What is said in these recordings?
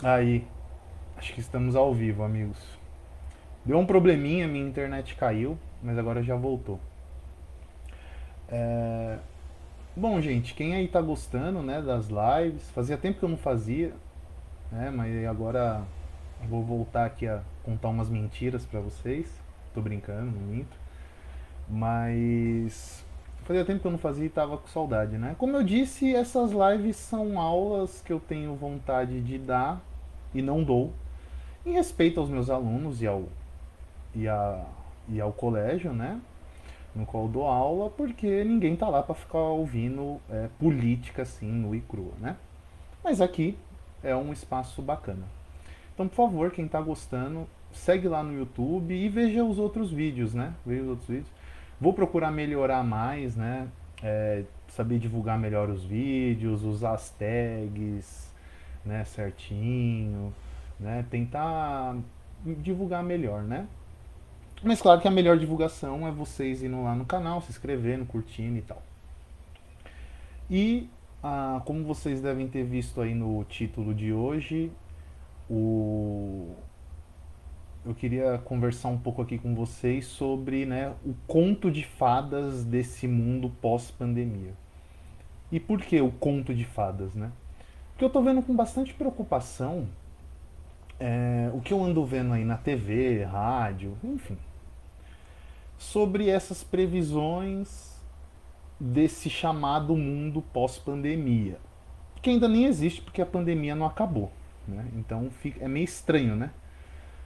Aí, acho que estamos ao vivo, amigos. Deu um probleminha, minha internet caiu, mas agora já voltou. Bom, gente, quem aí tá gostando, né, das lives? Fazia tempo que eu não fazia, né, mas agora vou voltar aqui a contar umas mentiras pra vocês. Tô brincando, não minto. Mas fazia tempo que eu não fazia e tava com saudade, né? Como eu disse, essas lives são aulas que eu tenho vontade de dar e não dou, em respeito aos meus alunos e, a, e ao colégio, né? No qual eu dou aula, porque ninguém tá lá para ficar ouvindo política assim, nua e crua, né? Mas aqui é um espaço bacana. Então, por favor, quem tá gostando, segue lá no YouTube e veja os outros vídeos, né? Veja os outros vídeos. Vou procurar melhorar mais, né? Saber divulgar melhor os vídeos, usar as tags, né, certinho, né? Tentar divulgar melhor, né? Mas claro que a melhor divulgação é vocês indo lá no canal, se inscrevendo, curtindo e tal. E como vocês devem ter visto aí no título de hoje, o... eu queria conversar um pouco aqui com vocês sobre, né, o conto de fadas desse mundo pós-pandemia. E por que o conto de fadas, né? Porque eu tô vendo com bastante preocupação o que eu ando vendo aí na TV, rádio, enfim, sobre essas previsões desse chamado mundo pós-pandemia, que ainda nem existe porque a pandemia não acabou, né? Então é meio estranho, né?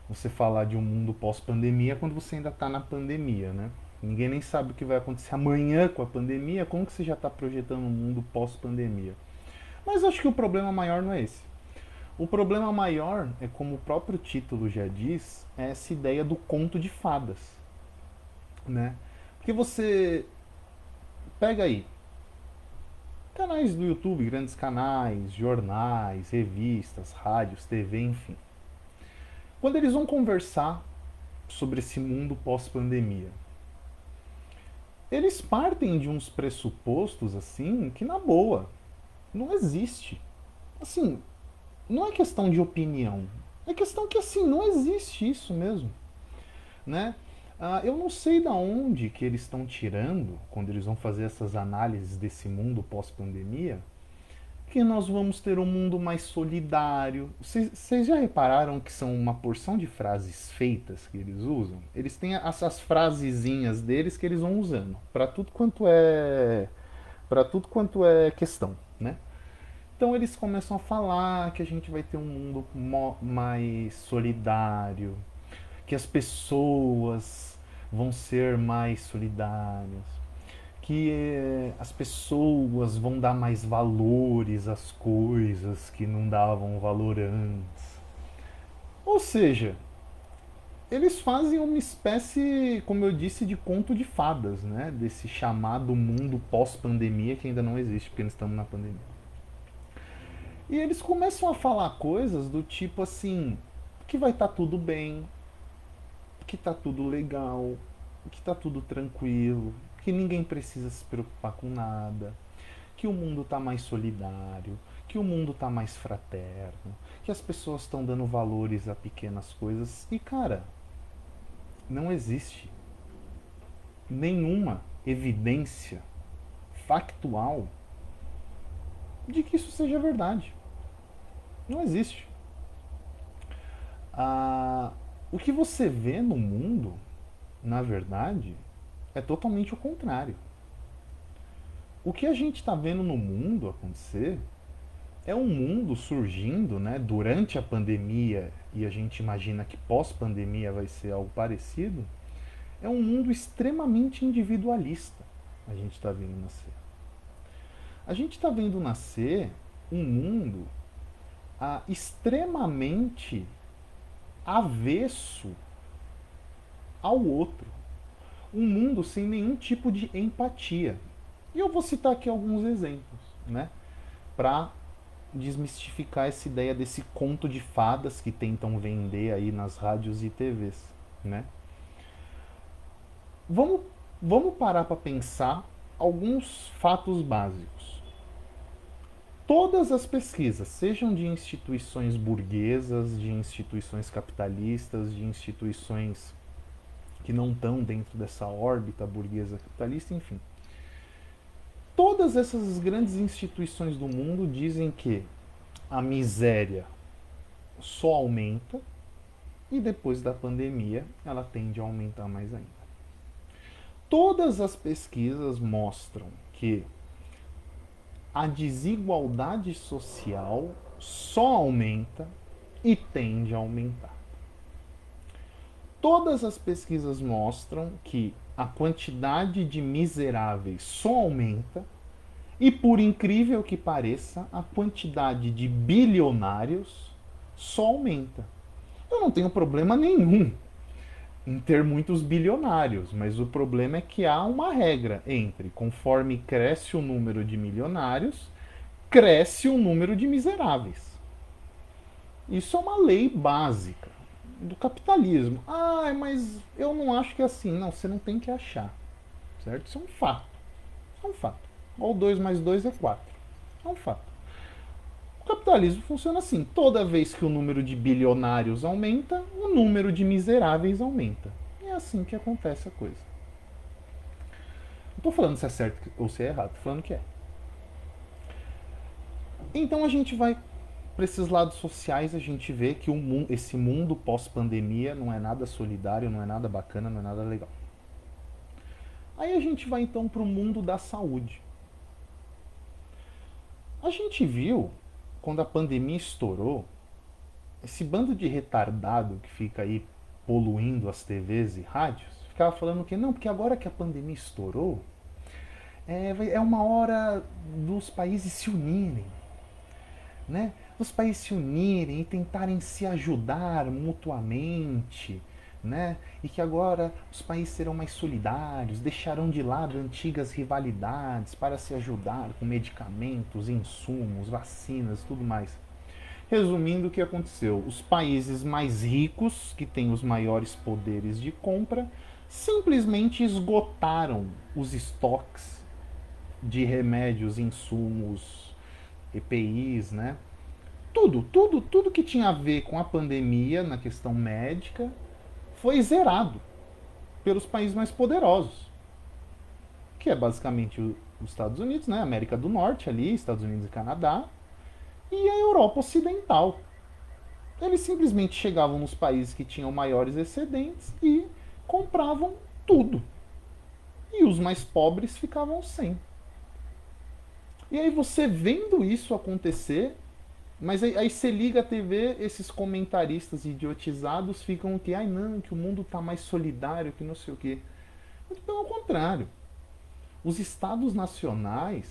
Você falar de um mundo pós-pandemia quando você ainda está na pandemia, né? Ninguém nem sabe o que vai acontecer amanhã com a pandemia, como que você já está projetando um mundo pós-pandemia? Mas acho que o problema maior não é esse. O problema maior é, como o próprio título já diz, é essa ideia do conto de fadas, né? Porque você pega aí, canais do YouTube, grandes canais, jornais, revistas, rádios, TV, enfim. Quando eles vão conversar sobre esse mundo pós-pandemia, eles partem de uns pressupostos assim que na boa não existe. Assim, não é questão de opinião, é questão que assim não existe isso mesmo, né? Eu não sei da onde que eles estão tirando quando eles vão fazer essas análises desse mundo pós-pandemia que nós vamos ter um mundo mais solidário. Vocês já repararam que são uma porção de frases feitas que eles usam? Eles têm essas frasezinhas deles que eles vão usando para tudo quanto é questão, né? Então eles começam a falar que a gente vai ter um mundo mais solidário, que as pessoas vão ser mais solidárias, que as pessoas vão dar mais valores às coisas que não davam valor antes. Ou seja, eles fazem uma espécie, como eu disse, de conto de fadas, né? Desse chamado mundo pós-pandemia que ainda não existe, porque nós estamos na pandemia. E eles começam a falar coisas do tipo assim, que vai estar tudo bem, que tá tudo legal, que tá tudo tranquilo, que ninguém precisa se preocupar com nada, que o mundo está mais solidário, que o mundo está mais fraterno, que as pessoas estão dando valores a pequenas coisas. E cara, não existe nenhuma evidência factual de que isso seja verdade. Não existe. Ah, o que você vê no mundo, na verdade, é totalmente o contrário. O que a gente está vendo no mundo acontecer é um mundo surgindo, né, durante a pandemia, e a gente imagina que pós-pandemia vai ser algo parecido. É um mundo extremamente individualista. A gente está vendo nascer. A gente está vendo nascer um mundo extremamente avesso ao outro. Um mundo sem nenhum tipo de empatia. E eu vou citar aqui alguns exemplos, né? Para desmistificar essa ideia desse conto de fadas que tentam vender aí nas rádios e TVs, né? Vamos, vamos parar para pensar alguns fatos básicos. Todas as pesquisas, sejam de instituições burguesas, de instituições capitalistas, de instituições que não estão dentro dessa órbita burguesa capitalista, enfim. Todas essas grandes instituições do mundo dizem que a miséria só aumenta e depois da pandemia ela tende a aumentar mais ainda. Todas as pesquisas mostram que a desigualdade social só aumenta e tende a aumentar. Todas as pesquisas mostram que a quantidade de miseráveis só aumenta e, por incrível que pareça, a quantidade de bilionários só aumenta. Eu não tenho problema nenhum em ter muitos bilionários, mas o problema é que há uma regra entre conforme cresce o número de milionários, cresce o número de miseráveis. Isso é uma lei básica do capitalismo. Ah, mas eu não acho que é assim. Não, você não tem que achar. Certo? Isso é um fato. Isso é um fato. Ou 2 mais 2 é 4. É um fato. O capitalismo funciona assim. Toda vez que o número de bilionários aumenta, o número de miseráveis aumenta. É assim que acontece a coisa. Não estou falando se é certo ou se é errado. Estou falando que é. Então a gente vai para esses lados sociais, a gente vê que esse mundo pós-pandemia não é nada solidário, não é nada bacana, não é nada legal. Aí a gente vai então para o mundo da saúde. A gente viu, quando a pandemia estourou, esse bando de retardado que fica aí poluindo as TVs e rádios, ficava falando que não, porque agora que a pandemia estourou, é uma hora dos países se unirem, né? Os países se unirem e tentarem se ajudar mutuamente, né? E que agora os países serão mais solidários, deixarão de lado antigas rivalidades para se ajudar com medicamentos, insumos, vacinas, tudo mais. Resumindo, o que aconteceu? Os países mais ricos, que têm os maiores poderes de compra, simplesmente esgotaram os estoques de remédios, insumos, EPIs, né? Tudo que tinha a ver com a pandemia na questão médica foi zerado pelos países mais poderosos, que é basicamente os Estados Unidos, né? América do Norte ali, Estados Unidos e Canadá, e a Europa Ocidental. Eles simplesmente chegavam nos países que tinham maiores excedentes e compravam tudo. E os mais pobres ficavam sem. E aí você vendo isso acontecer, mas aí você liga a TV, esses comentaristas idiotizados ficam que, ai não, que o mundo está mais solidário, que não sei o quê. Muito pelo contrário. Os estados nacionais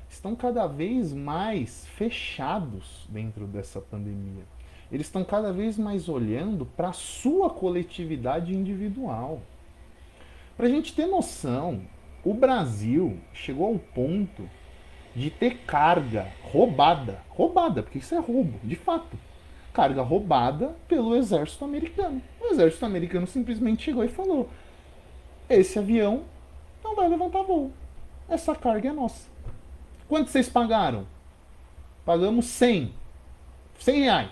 estão cada vez mais fechados dentro dessa pandemia. Eles estão cada vez mais olhando para a sua coletividade individual. Para a gente ter noção, o Brasil chegou ao ponto de ter carga roubada, porque isso é roubo, de fato. Carga roubada pelo exército americano. O exército americano simplesmente chegou e falou: esse avião não vai levantar voo. Essa carga é nossa. Quanto vocês pagaram? Pagamos 100 reais.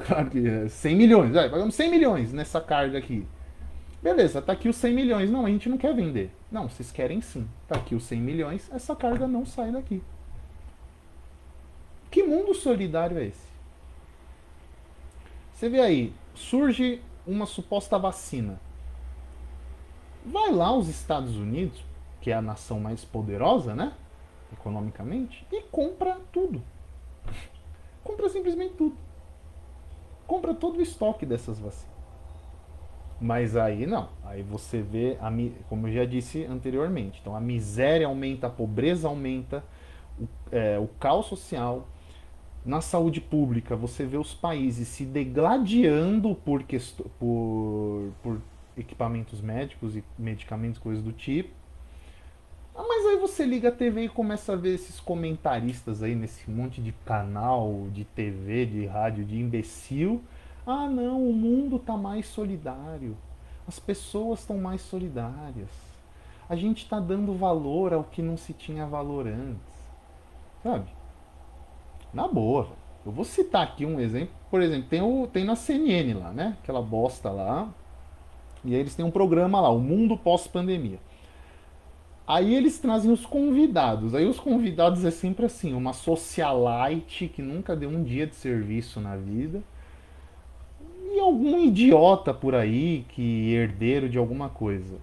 Claro que é 100 milhões. Pagamos 100 milhões nessa carga aqui. Beleza, tá aqui os 100 milhões. Não, a gente não quer vender. Não, vocês querem sim. Tá aqui os 100 milhões. Essa carga não sai daqui. Que mundo solidário é esse? Você vê aí, surge uma suposta vacina. Vai lá os Estados Unidos, que é a nação mais poderosa, né? Economicamente, e compra tudo. Compra simplesmente tudo. Compra todo o estoque dessas vacinas. Mas aí não. Aí você vê, como eu já disse anteriormente, então a miséria aumenta, a pobreza aumenta, o caos social. Na saúde pública, você vê os países se degladiando por equipamentos médicos e medicamentos, coisas do tipo. Ah, mas aí você liga a TV e começa a ver esses comentaristas aí nesse monte de canal de TV, de rádio, de imbecil. Ah, não, o mundo tá mais solidário. As pessoas estão mais solidárias. A gente está dando valor ao que não se tinha valor antes. Sabe? Na boa, velho. Eu vou citar aqui um exemplo. Por exemplo, tem na CNN lá, né? Aquela bosta lá. E aí eles têm um programa lá, o Mundo Pós-Pandemia. Aí eles trazem os convidados. Aí os convidados é sempre assim, uma socialite que nunca deu um dia de serviço na vida. E algum idiota por aí que herdeiro de alguma coisa.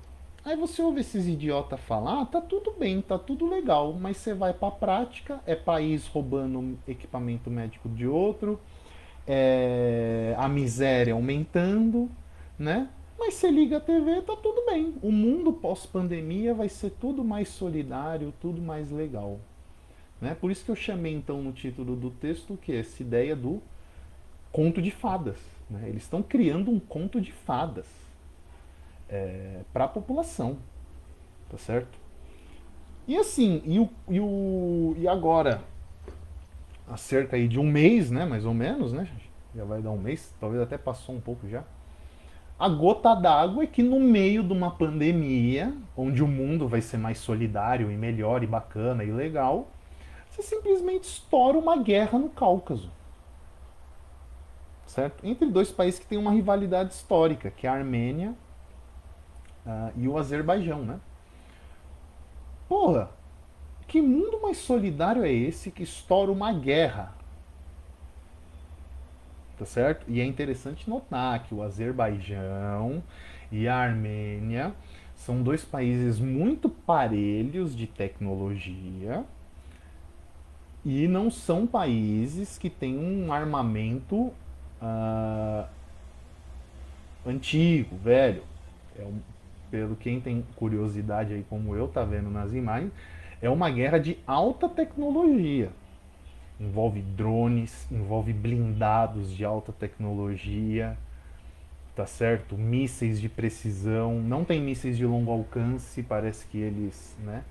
Aí você ouve esses idiotas falar, ah, tá tudo bem, tá tudo legal, mas você vai pra prática, é país roubando equipamento médico de outro, é a miséria aumentando, né? Mas você liga a TV, tá tudo bem. O mundo pós-pandemia vai ser tudo mais solidário, tudo mais legal. Né? Por isso que eu chamei então no título do texto que é essa ideia do conto de fadas. Né? Eles estão criando um conto de fadas para a população, tá certo? E assim, e agora, há cerca aí de um mês, né, mais ou menos, né, já vai dar um mês, talvez até passou um pouco já. A gota d'água é que no meio de uma pandemia, onde o mundo vai ser mais solidário e melhor e bacana e legal, você simplesmente estoura uma guerra no Cáucaso, certo? Entre dois países que têm uma rivalidade histórica, que é a Armênia e o Azerbaijão, né? Porra, que mundo mais solidário é esse que estoura uma guerra? Tá certo? E é interessante notar que o Azerbaijão e a Armênia são dois países muito parelhos de tecnologia e não são países que têm um armamento ah, antigo, velho. É um, pelo quem tem curiosidade aí, como eu, tá vendo nas imagens, é uma guerra de alta tecnologia. Envolve drones, envolve blindados de alta tecnologia, tá certo? Mísseis de precisão, não tem mísseis de longo alcance, parece que eles, né?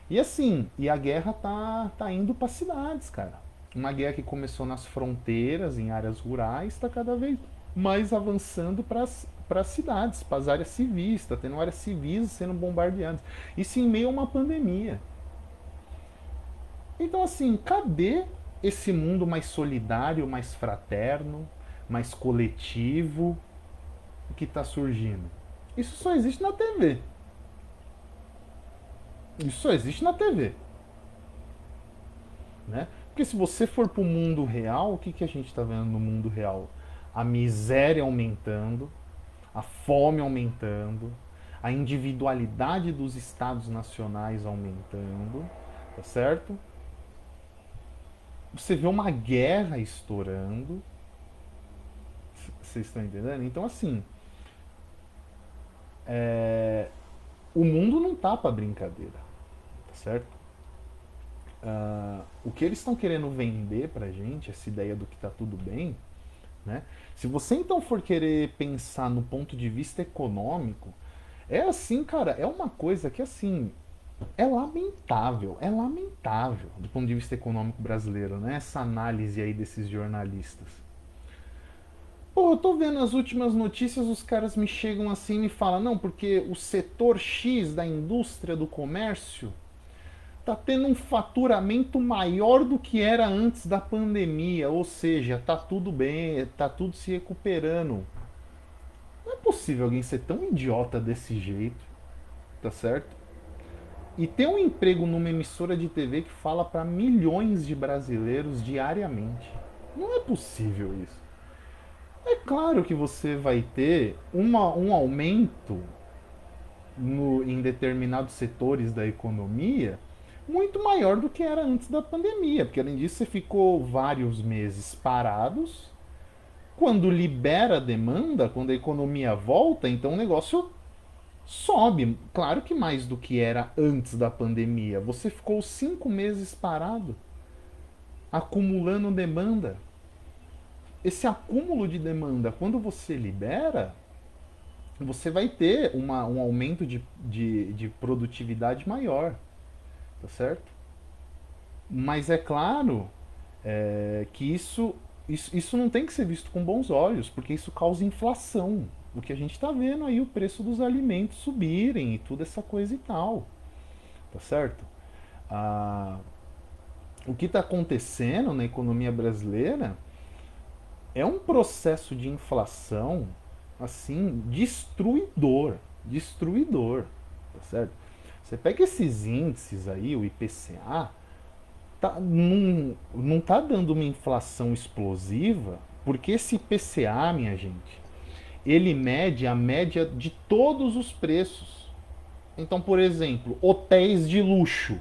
E assim, e a guerra tá indo para cidades, cara. Uma guerra que começou nas fronteiras, em áreas rurais, está cada vez mais avançando para as cidades, para as áreas civis, está tendo áreas civis sendo bombardeadas. Isso em meio a uma pandemia. Então, assim, cadê esse mundo mais solidário, mais fraterno, mais coletivo que está surgindo? Isso só existe na TV. Isso só existe na TV. Né? Porque se você for para o mundo real, o que, que a gente está vendo no mundo real? A miséria aumentando, a fome aumentando, a individualidade dos estados nacionais aumentando, tá certo? Você vê uma guerra estourando, vocês estão entendendo? Então, assim, o mundo não tá para brincadeira, tá certo? O que eles estão querendo vender pra gente, essa ideia do que tá tudo bem, né? Se você então for querer pensar no ponto de vista econômico, é assim, cara, é uma coisa que assim é lamentável do ponto de vista econômico brasileiro, né? Essa análise aí desses jornalistas. Pô, eu tô vendo as últimas notícias, os caras me chegam assim e me falam, não, porque o setor X da indústria do comércio tá tendo um faturamento maior do que era antes da pandemia, ou seja, tá tudo bem, tá tudo se recuperando. Não é possível alguém ser tão idiota desse jeito, tá certo? E ter um emprego numa emissora de TV que fala para milhões de brasileiros diariamente. Não é possível isso. É claro que você vai ter um aumento em determinados setores da economia muito maior do que era antes da pandemia, porque além disso você ficou vários meses parados. Quando libera a demanda, quando a economia volta, então o negócio sobe. Claro que mais do que era antes da pandemia. Você ficou 5 meses parado, acumulando demanda. Esse acúmulo de demanda, quando você libera, você vai ter um aumento de produtividade maior, tá certo? Mas é claro que isso não tem que ser visto com bons olhos, porque isso causa inflação. O que a gente está vendo aí, o preço dos alimentos subirem e tudo essa coisa e tal, tá certo? Ah, o que está acontecendo na economia brasileira é um processo de inflação assim destruidor, destruidor, tá certo? Você pega esses índices aí, o IPCA, não tá dando uma inflação explosiva, porque esse IPCA, minha gente, ele mede a média de todos os preços. Então, por exemplo, hotéis de luxo,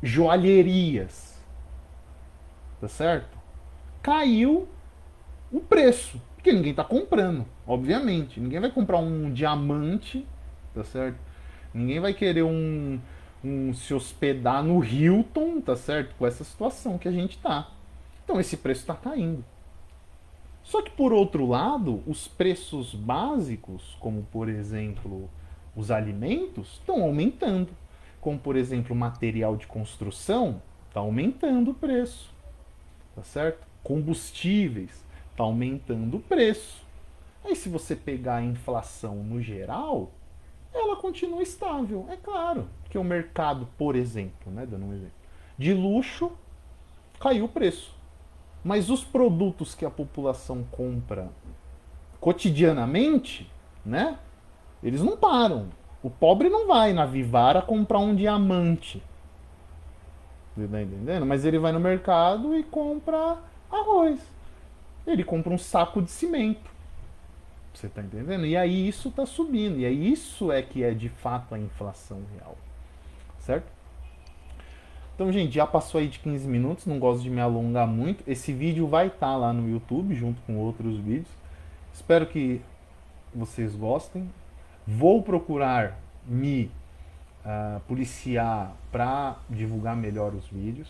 joalherias, tá certo? Caiu o preço, porque ninguém está comprando, obviamente. Ninguém vai comprar um diamante, tá certo? Ninguém vai querer se hospedar no Hilton, tá certo? Com essa situação que a gente tá. Então esse preço está caindo. Só que por outro lado, os preços básicos, como por exemplo os alimentos, estão aumentando. Como por exemplo o material de construção, está aumentando o preço, tá certo? Combustíveis, está aumentando o preço. Aí se você pegar a inflação no geral, ela continua estável, é claro. Que o mercado, por exemplo, né, dando um exemplo, de luxo, caiu o preço. Mas os produtos que a população compra cotidianamente, né, eles não param. O pobre não vai na Vivara comprar um diamante, tá entendendo? Mas ele vai no mercado e compra arroz. Ele compra um saco de cimento. Você está entendendo? E aí isso está subindo. E aí isso é que é de fato a inflação real. Certo? Então, gente, já passou aí de 15 minutos. Não gosto de me alongar muito. Esse vídeo vai estar lá no YouTube junto com outros vídeos. Espero que vocês gostem. Vou procurar me policiar para divulgar melhor os vídeos.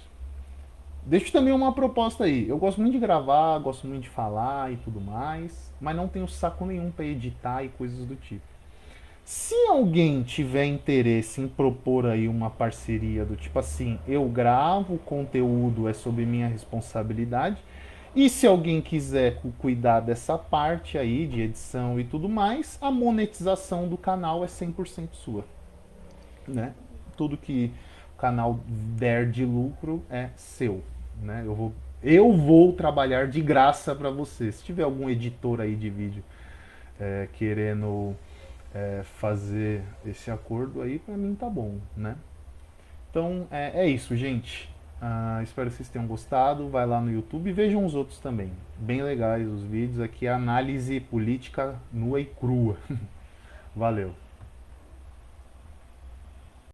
Deixo também uma proposta aí. Eu gosto muito de gravar, gosto muito de falar e tudo mais, mas não tenho saco nenhum para editar e coisas do tipo. Se alguém tiver interesse em propor aí uma parceria do tipo assim, eu gravo, o conteúdo é sob minha responsabilidade, e se alguém quiser cuidar dessa parte aí de edição e tudo mais, a monetização do canal é 100% sua, né? Tudo que o canal der de lucro é seu, né? Eu vou trabalhar de graça para você. Se tiver algum editor aí de vídeo querendo fazer esse acordo aí, para mim tá bom, né? Então é isso, gente. Espero que vocês tenham gostado. Vai lá no YouTube e vejam os outros também. Bem legais os vídeos. Aqui é análise política nua e crua. Valeu.